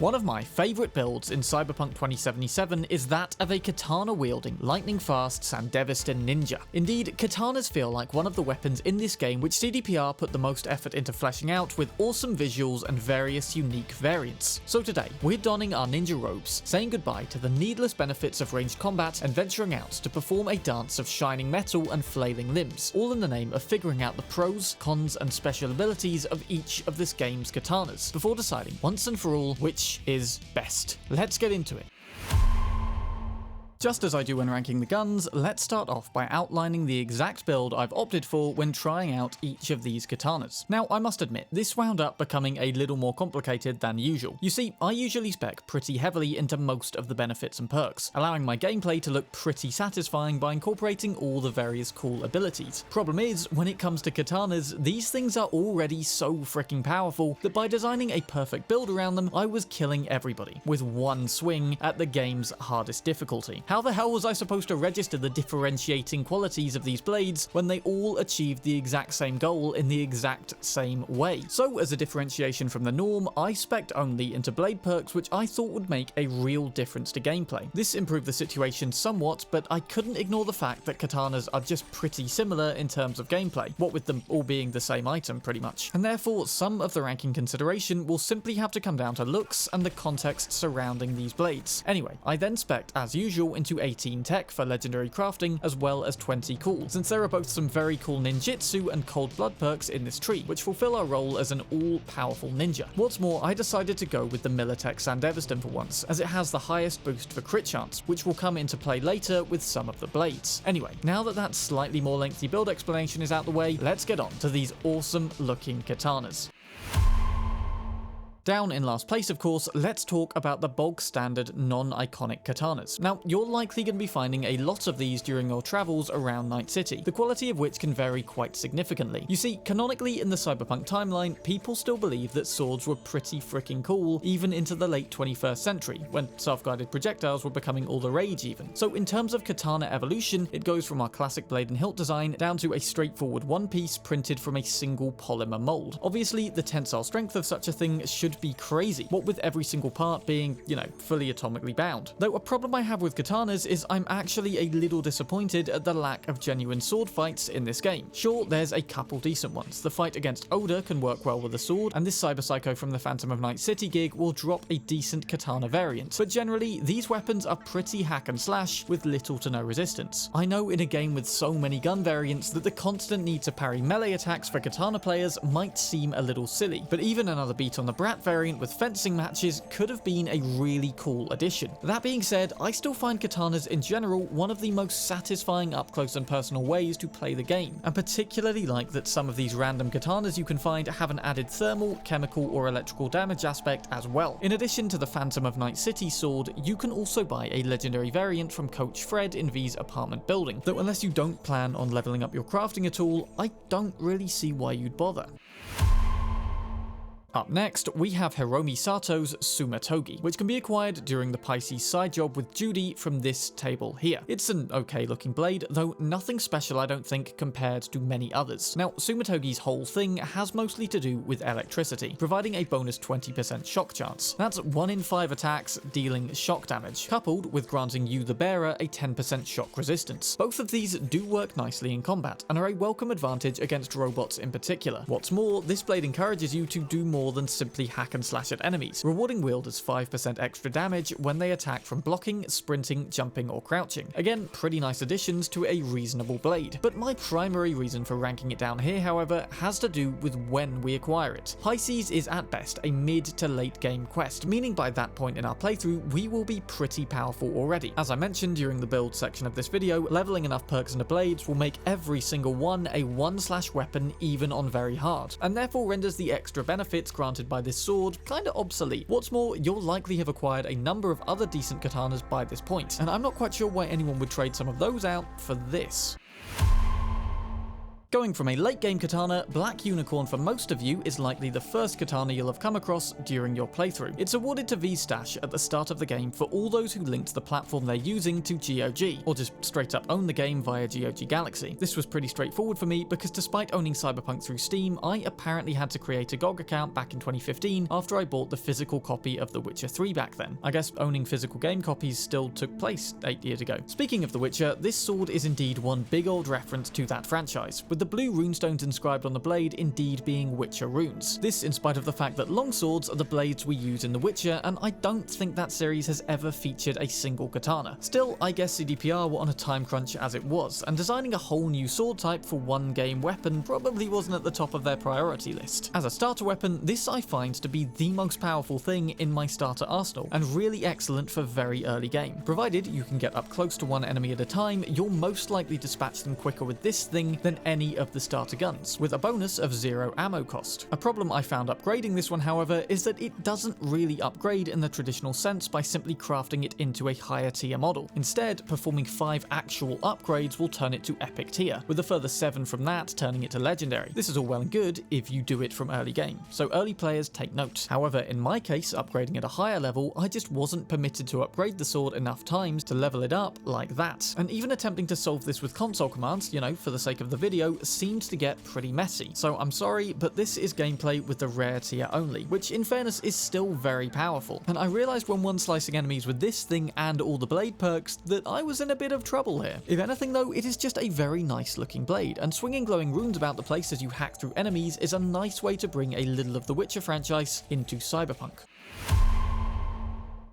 One of my favourite builds in Cyberpunk 2077 is that of a katana-wielding, lightning-fast Sandevistan ninja. Indeed, katanas feel like one of the weapons in this game which CDPR put the most effort into fleshing out with awesome visuals and various unique variants. So today, we're donning our ninja robes, saying goodbye to the needless benefits of ranged combat and venturing out to perform a dance of shining metal and flailing limbs, all in the name of figuring out the pros, cons, and special abilities of each of this game's katanas, before deciding once and for all which is best. Let's get into it. Just as I do when ranking the guns, let's start off by outlining the exact build I've opted for when trying out each of these katanas. Now, I must admit, this wound up becoming a little more complicated than usual. You see, I usually spec pretty heavily into most of the benefits and perks, allowing my gameplay to look pretty satisfying by incorporating all the various cool abilities. Problem is, when it comes to katanas, these things are already so freaking powerful that by designing a perfect build around them, I was killing everybody, with one swing at the game's hardest difficulty. How the hell was I supposed to register the differentiating qualities of these blades when they all achieved the exact same goal in the exact same way? So as a differentiation from the norm, I spec'd only into blade perks which I thought would make a real difference to gameplay. This improved the situation somewhat, but I couldn't ignore the fact that katanas are just pretty similar in terms of gameplay, what with them all being the same item pretty much. And therefore, some of the ranking consideration will simply have to come down to looks and the context surrounding these blades. Anyway, I then spec'd as usual into 18 tech for legendary crafting, as well as 20 cool, since there are both some very cool ninjutsu and cold blood perks in this tree, which fulfill our role as an all-powerful ninja. What's more, I decided to go with the Militech Sandevistan for once, as it has the highest boost for crit chance, which will come into play later with some of the blades. Anyway, now that that slightly more lengthy build explanation is out the way, let's get on to these awesome looking katanas. Down in last place, of course, let's talk about the bog standard non-iconic katanas. Now, you're likely going to be finding a lot of these during your travels around Night City, the quality of which can vary quite significantly. You see, canonically in the Cyberpunk timeline, people still believe that swords were pretty freaking cool even into the late 21st century, when self-guided projectiles were becoming all the rage even. So in terms of katana evolution, it goes from our classic blade and hilt design down to a straightforward one piece printed from a single polymer mold. Obviously, the tensile strength of such a thing should be crazy, what with every single part being, fully atomically bound. Though a problem I have with katanas is I'm actually a little disappointed at the lack of genuine sword fights in this game. Sure, there's a couple decent ones. The fight against Oda can work well with a sword, and this cyber psycho from the Phantom of Night City gig will drop a decent katana variant, but generally, these weapons are pretty hack and slash with little to no resistance. I know in a game with so many gun variants that the constant need to parry melee attacks for katana players might seem a little silly, but even another beat on the Brat variant with fencing matches could have been a really cool addition. That being said, I still find katanas in general one of the most satisfying up close and personal ways to play the game, and particularly like that some of these random katanas you can find have an added thermal, chemical, or electrical damage aspect as well. In addition to the Phantom of Night City sword, you can also buy a legendary variant from Coach Fred in V's apartment building, though unless you don't plan on leveling up your crafting at all, I don't really see why you'd bother. Up next, we have Hiromi Sato's Tsumetogi, which can be acquired during the Pisces side job with Judy from this table here. It's an okay looking blade, though nothing special I don't think compared to many others. Now, Tsumetogi's whole thing has mostly to do with electricity, providing a bonus 20% shock chance. That's 1 in 5 attacks dealing shock damage, coupled with granting you, the bearer, a 10% shock resistance. Both of these do work nicely in combat, and are a welcome advantage against robots in particular. What's more, this blade encourages you to do more than simply hack and slash at enemies, rewarding wielders 5% extra damage when they attack from blocking, sprinting, jumping, or crouching. Again, pretty nice additions to a reasonable blade. But my primary reason for ranking it down here, however, has to do with when we acquire it. Pisces is at best a mid to late game quest, meaning by that point in our playthrough, we will be pretty powerful already. As I mentioned during the build section of this video, leveling enough perks into blades will make every single one a 1/ weapon even on very hard, and therefore renders the extra benefits granted by this sword kinda obsolete. What's more, you'll likely have acquired a number of other decent katanas by this point, and I'm not quite sure why anyone would trade some of those out for this. Going from a late game katana, Black Unicorn for most of you is likely the first katana you'll have come across during your playthrough. It's awarded to V-Stash at the start of the game for all those who linked the platform they're using to GOG, or just straight up own the game via GOG Galaxy. This was pretty straightforward for me because despite owning Cyberpunk through Steam, I apparently had to create a GOG account back in 2015 after I bought the physical copy of The Witcher 3 back then. I guess owning physical game copies still took place 8 years ago. Speaking of The Witcher, this sword is indeed one big old reference to that franchise, with the blue runestones inscribed on the blade indeed being Witcher runes. This in spite of the fact that longswords are the blades we use in The Witcher, and I don't think that series has ever featured a single katana. Still, I guess CDPR were on a time crunch as it was, and designing a whole new sword type for one game weapon probably wasn't at the top of their priority list. As a starter weapon, this I find to be the most powerful thing in my starter arsenal, and really excellent for very early game. Provided you can get up close to one enemy at a time, you'll most likely dispatch them quicker with this thing than any of the starter guns, with a bonus of 0 ammo cost. A problem I found upgrading this one, however, is that it doesn't really upgrade in the traditional sense by simply crafting it into a higher tier model. Instead, performing 5 actual upgrades will turn it to epic tier, with a further 7 from that turning it to legendary. This is all well and good if you do it from early game, so early players take note. However, in my case, upgrading at a higher level, I just wasn't permitted to upgrade the sword enough times to level it up like that. And even attempting to solve this with console commands, you know, for the sake of the video, seemed to get pretty messy. So I'm sorry, but this is gameplay with the rare tier only, which in fairness is still very powerful. And I realized when one slicing enemies with this thing and all the blade perks that I was in a bit of trouble here. If anything though, it is just a very nice looking blade, and swinging glowing runes about the place as you hack through enemies is a nice way to bring a little of the Witcher franchise into Cyberpunk.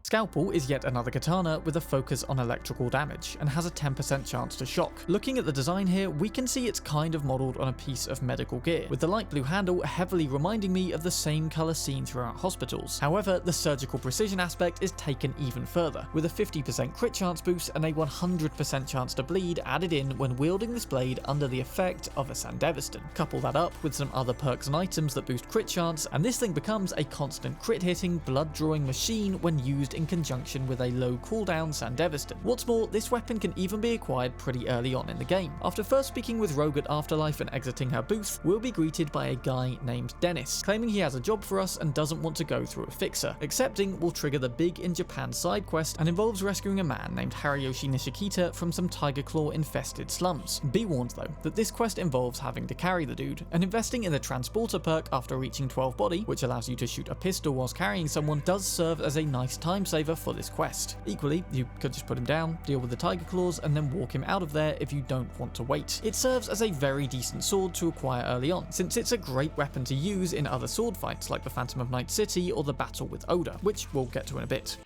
Scalpel is yet another katana with a focus on electrical damage, and has a 10% chance to shock. Looking at the design here, we can see it's kind of modelled on a piece of medical gear, with the light blue handle heavily reminding me of the same colour seen throughout hospitals. However, the surgical precision aspect is taken even further, with a 50% crit chance boost and a 100% chance to bleed added in when wielding this blade under the effect of a Sandevistan. Couple that up with some other perks and items that boost crit chance, and this thing becomes a constant crit hitting, blood drawing machine when used in conjunction with a low cooldown Sandevistan. What's more, this weapon can even be acquired pretty early on in the game. After first speaking with Rogue at Afterlife and exiting her booth, we'll be greeted by a guy named Dennis, claiming he has a job for us and doesn't want to go through a fixer. Accepting will trigger the Big in Japan side quest and involves rescuing a man named Hariyoshi Nishikita from some tiger claw infested slums. Be warned though, that this quest involves having to carry the dude, and investing in the transporter perk after reaching 12 body, which allows you to shoot a pistol whilst carrying someone, does serve as a nice time saver for this quest. Equally, you could just put him down, deal with the tiger claws, and then walk him out of there if you don't want to wait. It serves as a very decent sword to acquire early on, since it's a great weapon to use in other sword fights like the Phantom of Night City or the battle with Oda, which we'll get to in a bit.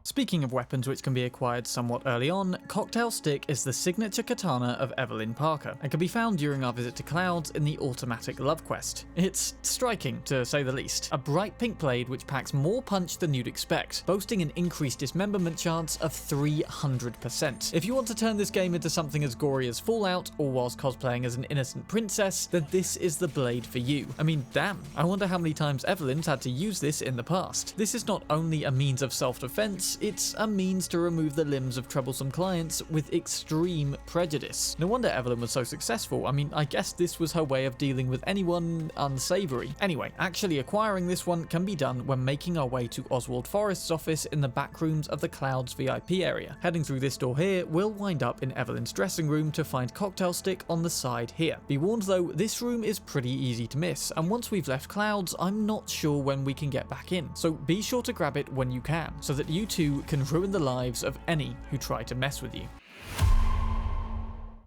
Speaking of weapons which can be acquired somewhat early on, Cocktail Stick is the signature katana of Evelyn Parker, and can be found during our visit to Clouds in the Automatic Love quest. It's striking, to say the least. A bright pink blade which packs more punch than you'd expect, boasting an increased dismemberment chance of 300%. If you want to turn this game into something as gory as Fallout, or whilst cosplaying as an innocent princess, then this is the blade for you. I mean, damn, I wonder how many times Evelyn's had to use this in the past. This is not only a means of self-defense, it's a means to remove the limbs of troublesome clients with extreme prejudice. No wonder Evelyn was so successful. I mean, I guess this was her way of dealing with anyone unsavory. Anyway, actually acquiring this one can be done when making our way to Oswald Forrest's office in the back rooms of the Clouds VIP area. Heading through this door here, we'll wind up in Evelyn's dressing room to find Cocktail Stick on the side here. Be warned though, this room is pretty easy to miss, and once we've left Clouds, I'm not sure when we can get back in, so be sure to grab it when you can, so that you too can ruin the lives of any who try to mess with you.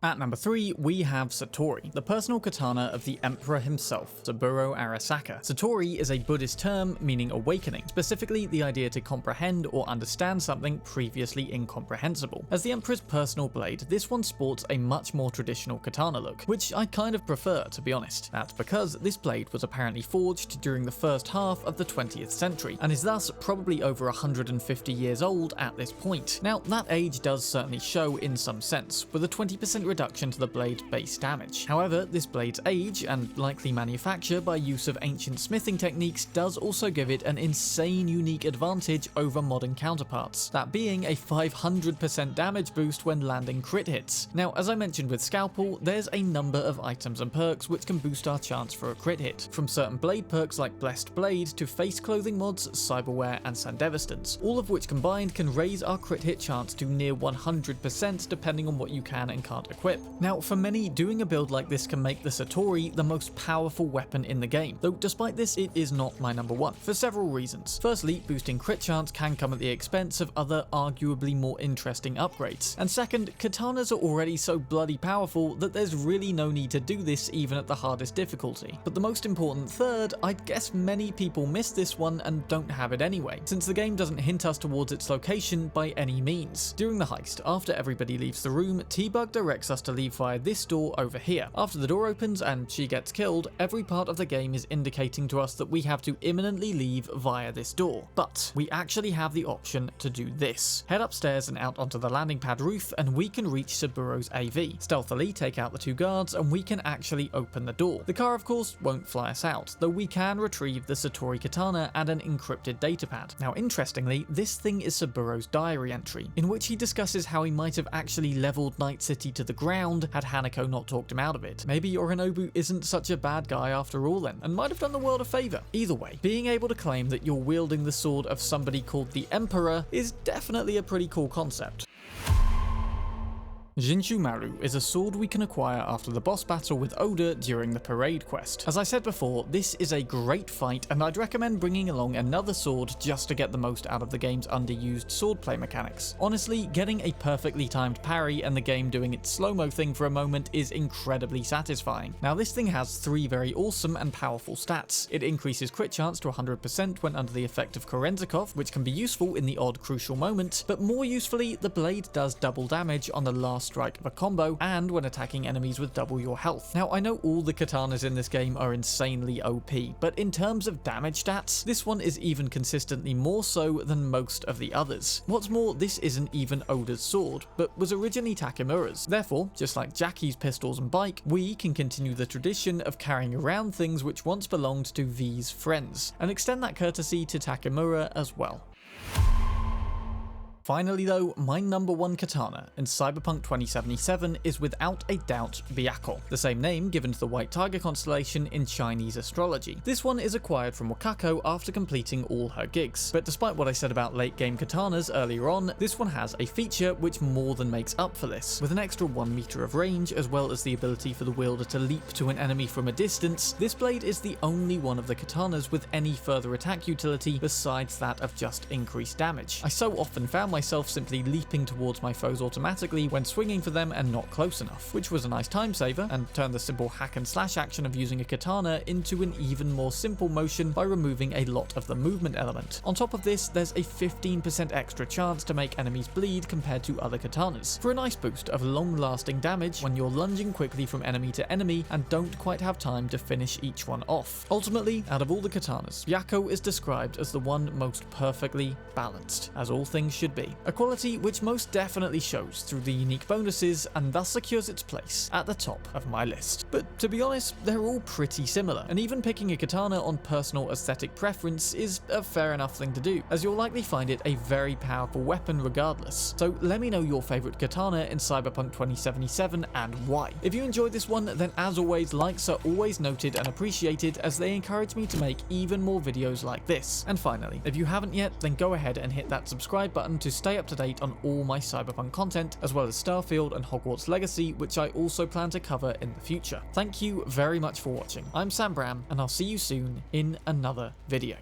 At number 3, we have Satori, the personal katana of the Emperor himself, Saburo Arasaka. Satori is a Buddhist term meaning awakening, specifically the idea to comprehend or understand something previously incomprehensible. As the Emperor's personal blade, this one sports a much more traditional katana look, which I kind of prefer, to be honest. That's because this blade was apparently forged during the first half of the 20th century, and is thus probably over 150 years old at this point. Now, that age does certainly show in some sense, with a 20% reduction to the blade's base damage. However, this blade's age, and likely manufacture by use of ancient smithing techniques, does also give it an insane unique advantage over modern counterparts, that being a 500% damage boost when landing crit hits. Now, as I mentioned with Scalpel, there's a number of items and perks which can boost our chance for a crit hit, from certain blade perks like Blessed Blade to face clothing mods, cyberware, and Sandevistance, all of which combined can raise our crit hit chance to near 100% depending on what you can and can't equip. Now, for many, doing a build like this can make the Satori the most powerful weapon in the game, though despite this, it is not my number one, for several reasons. Firstly, boosting crit chance can come at the expense of other arguably more interesting upgrades, and second, katanas are already so bloody powerful that there's really no need to do this even at the hardest difficulty. But the most important third, I'd guess many people miss this one and don't have it anyway, since the game doesn't hint us towards its location by any means. During the heist, after everybody leaves the room, T-Bug directs us to leave via this door over here. After the door opens and she gets killed, every part of the game is indicating to us that we have to imminently leave via this door. But we actually have the option to do this. Head upstairs and out onto the landing pad roof and we can reach Subaru's AV. Stealthily take out the two guards and we can actually open the door. The car of course won't fly us out, though we can retrieve the Satori Katana and an encrypted datapad. Now interestingly, this thing is Subaru's diary entry, in which he discusses how he might have actually leveled Night City to the ground had Hanako not talked him out of it. Maybe Yorinobu isn't such a bad guy after all then, and might have done the world a favour. Either way, being able to claim that you're wielding the sword of somebody called the Emperor is definitely a pretty cool concept. Jinchu-Maru is a sword we can acquire after the boss battle with Oda during the parade quest. As I said before, this is a great fight and I'd recommend bringing along another sword just to get the most out of the game's underused swordplay mechanics. Honestly, getting a perfectly timed parry and the game doing its slow-mo thing for a moment is incredibly satisfying. Now this thing has 3 very awesome and powerful stats. It increases crit chance to 100% when under the effect of Korenzakov, which can be useful in the odd crucial moment, but more usefully, the blade does double damage on the last strike of a combo and when attacking enemies with double your health. Now I know all the katanas in this game are insanely OP, but in terms of damage stats, this one is even consistently more so than most of the others. What's more, this isn't even Oda's sword, but was originally Takemura's. Therefore, just like Jackie's pistols and bike, we can continue the tradition of carrying around things which once belonged to V's friends, and extend that courtesy to Takemura as well. Finally though, my number one katana in Cyberpunk 2077 is without a doubt Byakko, the same name given to the White Tiger constellation in Chinese astrology. This one is acquired from Wakako after completing all her gigs, but despite what I said about late game katanas earlier on, this one has a feature which more than makes up for this. With an extra 1 meter of range, as well as the ability for the wielder to leap to an enemy from a distance, this blade is the only one of the katanas with any further attack utility besides that of just increased damage. I so often found myself simply leaping towards my foes automatically when swinging for them and not close enough, which was a nice time saver and turned the simple hack and slash action of using a katana into an even more simple motion by removing a lot of the movement element. On top of this, there's a 15% extra chance to make enemies bleed compared to other katanas, for a nice boost of long-lasting damage when you're lunging quickly from enemy to enemy and don't quite have time to finish each one off. Ultimately, out of all the katanas, Byakko is described as the one most perfectly balanced, as all things should be. A quality which most definitely shows through the unique bonuses and thus secures its place at the top of my list. But to be honest, they're all pretty similar, and even picking a katana on personal aesthetic preference is a fair enough thing to do, as you'll likely find it a very powerful weapon regardless. So let me know your favourite katana in Cyberpunk 2077 and why. If you enjoyed this one, then as always, likes are always noted and appreciated as they encourage me to make even more videos like this. And finally, if you haven't yet, then go ahead and hit that subscribe button to stay up to date on all my Cyberpunk content, as well as Starfield and Hogwarts Legacy, which I also plan to cover in the future. Thank you very much for watching. I'm Bram, and I'll see you soon in another video.